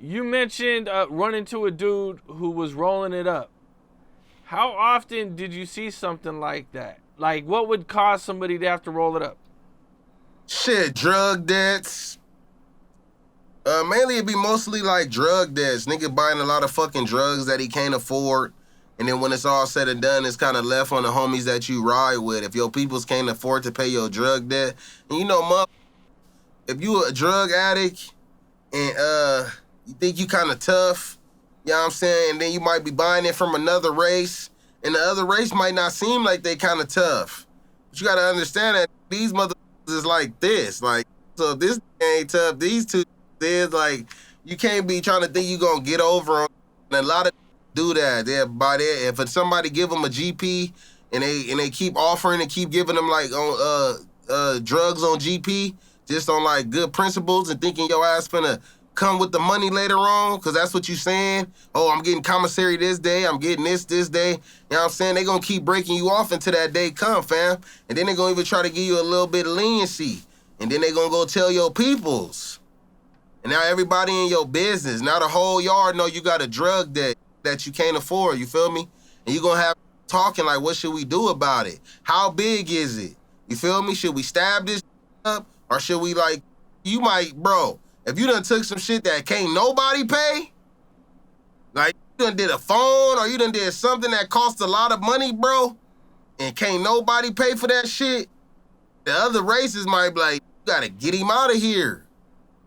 You mentioned running to a dude who was rolling it up. How often did you see something like that? Like, what would cause somebody to have to roll it up? Shit, drug debts. Mainly it'd be mostly like drug debts. Nigga buying a lot of fucking drugs that he can't afford. And then when it's all said and done, it's kind of left on the homies that you ride with. If your peoples can't afford to pay your drug debt, and you know, if you a drug addict and you think you kind of tough, you know what I'm saying? And then you might be buying it from another race, and the other race might not seem like they kind of tough. But you gotta understand that these motherfuckers is like this. Like, so if this ain't tough, these two is like, you can't be trying to think you gonna get over them. And a lot of do that. They're by that. If somebody give them a GP and they keep offering and keep giving them like on drugs on GP, just on like good principles and thinking your ass finna come with the money later on, because that's what you saying. Oh, I'm getting commissary this day, I'm getting this day. You know what I'm saying? They gonna keep breaking you off until that day come, fam. And then they gonna even try to give you a little bit of leniency. And then they gonna go tell your peoples. And now everybody in your business, now the whole yard know you got a drug debt that you can't afford, you feel me? And you gonna have talking like, what should we do about it? How big is it? You feel me? Should we stab this up? Or should we like, you might, bro, if you done took some shit that can't nobody pay, like you done did a phone or you done did something that cost a lot of money, bro, and can't nobody pay for that shit, the other races might be like, you gotta get him out of here.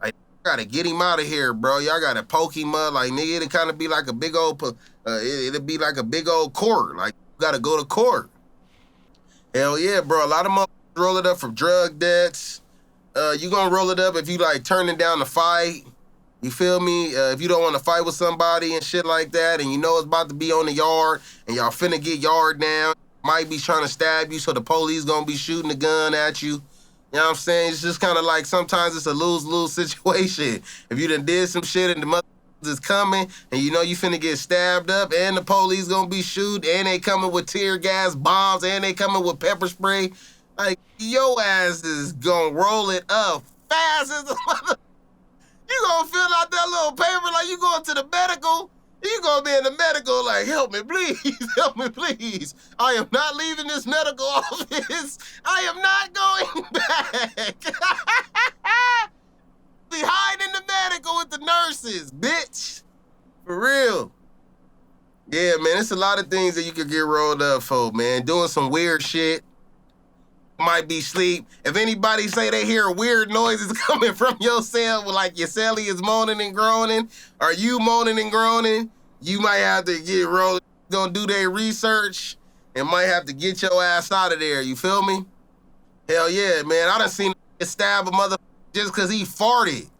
Like, you gotta get him out of here, bro. Y'all gotta poke him up. Like, nigga, it'll kind of be like a big old, it'll be like a big old court. Like, you gotta go to court. Hell yeah, bro. A lot of motherfuckers roll it up from drug debts. You gonna roll it up if you like turning down the fight. You feel me? If you don't want to fight with somebody and shit like that, and you know it's about to be on the yard, and y'all finna get yard down, might be trying to stab you, so the police gonna be shooting the gun at you. You know what I'm saying? It's just kind of like sometimes it's a lose-lose situation. If you done did some shit and the mother is coming, and you know you finna get stabbed up, and the police gonna be shooting, and they coming with tear gas bombs, and they coming with pepper spray, like, your ass is gonna roll it up fast as a mother. You gonna fill out that little paper like you going to the medical. You gonna be in the medical like, help me, please, help me, please. I am not leaving this medical office. I am not going back. Be hiding in the medical with the nurses, bitch. For real. Yeah, man, it's a lot of things that you could get rolled up for, man. Doing some weird shit. Might be sleep. If anybody say they hear weird noises coming from your cell, like your cellie is moaning and groaning, or you moaning and groaning, you might have to get rolled. Gonna do their research and might have to get your ass out of there. You feel me? Hell yeah, man. I done seen a stab a mother just cause he farted.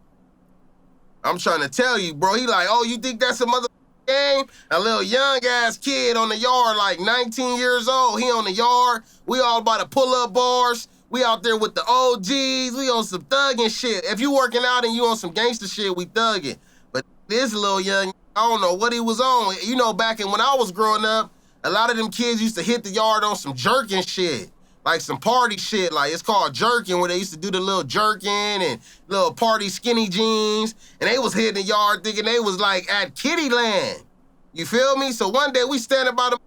I'm trying to tell you, bro. He like, oh, you think that's a mother game? A little young ass kid on the yard, like 19 years old. He on the yard. We all about to pull up bars. We out there with the OGs. We on some thugging shit. If you working out and you on some gangster shit, we thugging. But this little young, I don't know what he was on. You know, back in when I was growing up, a lot of them kids used to hit the yard on some jerking shit. Like some party shit, like it's called jerking, where they used to do the little jerking and little party skinny jeans, and they was hitting the yard thinking they was like at Kitty Land. You feel me? So one day we standing by the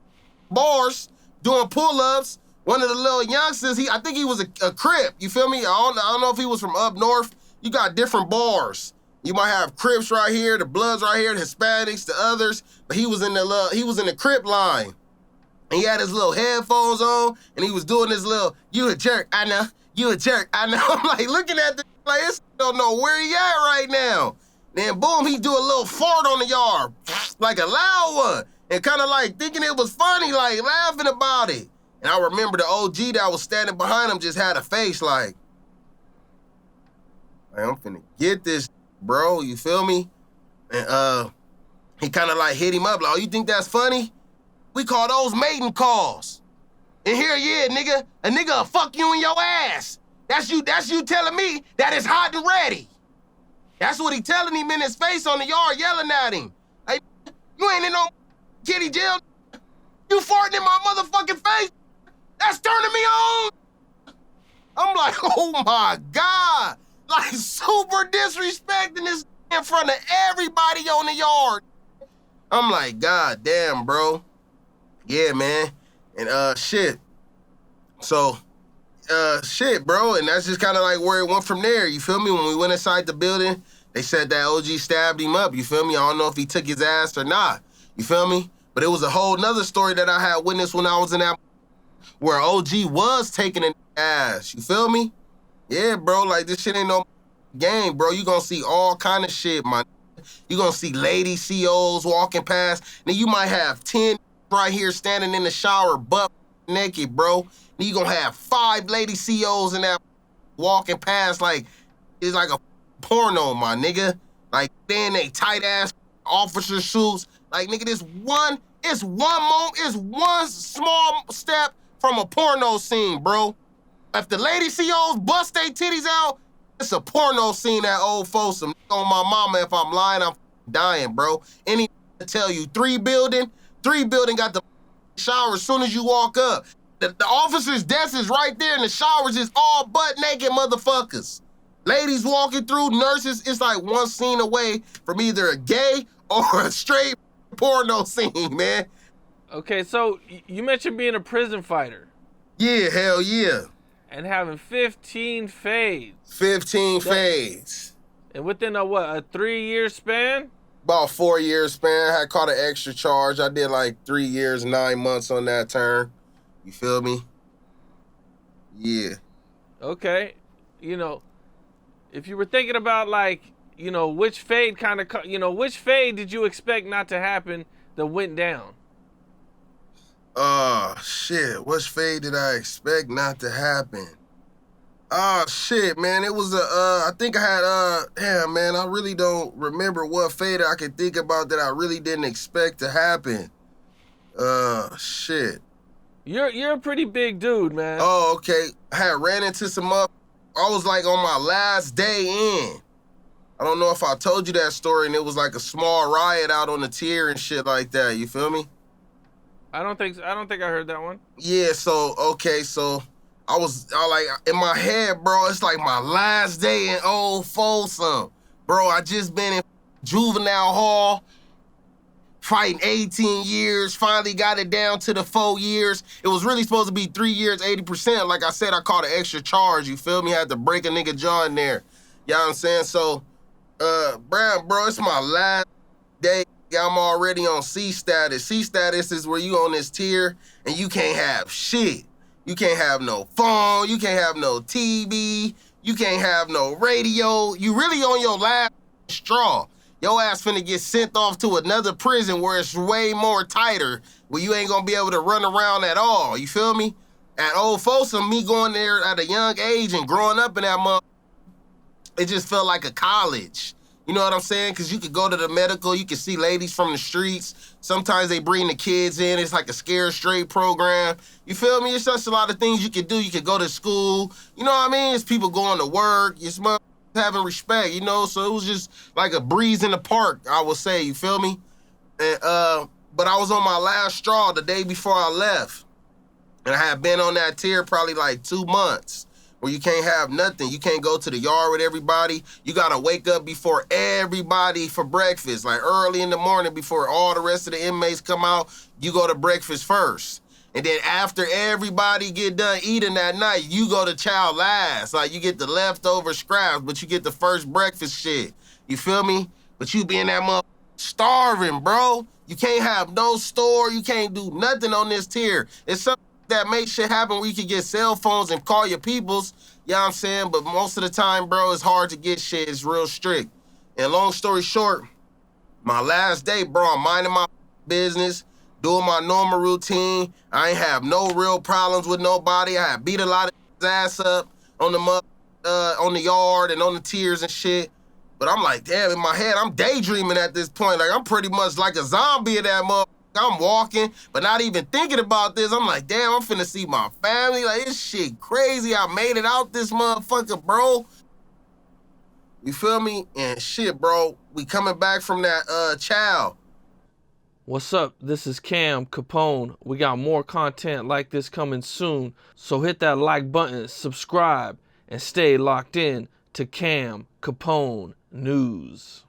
bars doing pull-ups. One of the little youngsters, I think he was a Crip. You feel me? I don't know if he was from up north. You got different bars. You might have Crips right here, the Bloods right here, the Hispanics, the others, but he was in the Crip line. And he had his little headphones on, and he was doing this little, you a jerk, I know. You a jerk, I know. I'm like looking at this, like, this don't know where he at right now. Then boom, he do a little fart on the yard, like a loud one, and kind of like thinking it was funny, like laughing about it. And I remember the OG that was standing behind him just had a face like I'm finna get this, bro, you feel me? And he kind of like hit him up, like, oh, you think that's funny? We call those mating calls. And here, yeah, nigga, a nigga will fuck you in your ass. That's you telling me that it's hot and ready. That's what he telling him in his face on the yard, yelling at him. Hey, you ain't in no kitty jail. You farting in my motherfucking face. That's turning me on. I'm like, oh my God. Like super disrespecting this in front of everybody on the yard. I'm like, God damn, bro. Yeah, man. And shit. So, shit, bro. And that's just kind of like where it went from there. You feel me? When we went inside the building, they said that OG stabbed him up. You feel me? I don't know if he took his ass or not. You feel me? But it was a whole nother story that I had witnessed when I was in that, where OG was taking an ass. You feel me? Yeah, bro. Like, this shit ain't no game, bro. You gonna see all kind of shit, man. You gonna see lady COs walking past. Then you might have 10 right here standing in the shower, butt naked, bro. Then you gonna have 5 lady COs in that walking past like it's like a porno, my nigga. Like, then they tight ass officer suits. Like, nigga, it's one small step from a porno scene, bro. If the lady COs bust their titties out, it's a porno scene at Old Folsom. On my mama, if I'm lying, I'm dying, bro. Any tell you, 3 building got the shower as soon as you walk up. The officer's desk is right there, and the showers is all butt naked motherfuckers. Ladies walking through, nurses, it's like one scene away from either a gay or a straight porno scene, man. Okay, so you mentioned being a prison fighter. Yeah, hell yeah. And having 15 fades. 15 fades. And within a 3-year span? About 4 years span. I caught an extra charge. I did like 3 years, 9 months on that term. You feel me? Yeah. Okay. You know, if you were thinking about like, you know, which fade did you expect not to happen that went down? Shit. Which fade did I expect not to happen? Shit, man. It was I think I had, damn, man, I really don't remember what fade I could think about that I really didn't expect to happen. Shit. You're a pretty big dude, man. Oh, okay. I had ran into some up. I was like on my last day in. I don't know if I told you that story, and it was like a small riot out on the tier and shit like that. You feel me? I don't think I heard that one. Yeah, so okay, so I like in my head, bro, it's like my last day in Old Folsom. Bro, I just been in juvenile hall fighting 18 years, finally got it down to the 4 years. It was really supposed to be 3 years, 80%. Like I said, I caught an extra charge, you feel me? I had to break a nigga jaw in there. You know what I'm saying? So, bro, it's my last day. I'm already on C status. C status is where you on this tier and you can't have shit. You can't have no phone. You can't have no TV. You can't have no radio. You really on your last straw. Your ass finna get sent off to another prison where it's way more tighter, where you ain't gonna be able to run around at all. You feel me? At Old Folsom, me going there at a young age and growing up in that mother, it just felt like a college. You know what I'm saying? Because you could go to the medical, you could see ladies from the streets. Sometimes they bring the kids in. It's like a scare straight program. You feel me? It's just a lot of things you could do. You could go to school. You know what I mean? It's people going to work. It's having respect, you know? So it was just like a breeze in the park, I would say. You feel me? And but I was on my last straw the day before I left. And I had been on that tier probably like 2 months. Where you can't have nothing. You can't go to the yard with everybody. You gotta wake up before everybody for breakfast. Like early in the morning before all the rest of the inmates come out, you go to breakfast first. And then after everybody get done eating that night, you go to chow last. Like you get the leftover scraps, but you get the first breakfast shit. You feel me? But you be in that mother starving, bro. You can't have no store. You can't do nothing on this tier. It's something that makes shit happen where you can get cell phones and call your peoples, you know what I'm saying? But most of the time, bro, it's hard to get shit. It's real strict. And long story short, my last day, bro, I'm minding my business, doing my normal routine. I ain't have no real problems with nobody. I had beat a lot of ass up on the yard and on the tiers and shit. But I'm like, damn, in my head, I'm daydreaming at this point. Like, I'm pretty much like a zombie at that motherfucker. I'm walking, but not even thinking about this. I'm like, damn, I'm finna see my family. Like, this shit crazy. I made it out this motherfucker, bro. You feel me? And shit, bro, we coming back from that chow. What's up? This is Cam Capone. We got more content like this coming soon. So hit that like button, subscribe, and stay locked in to Cam Capone News.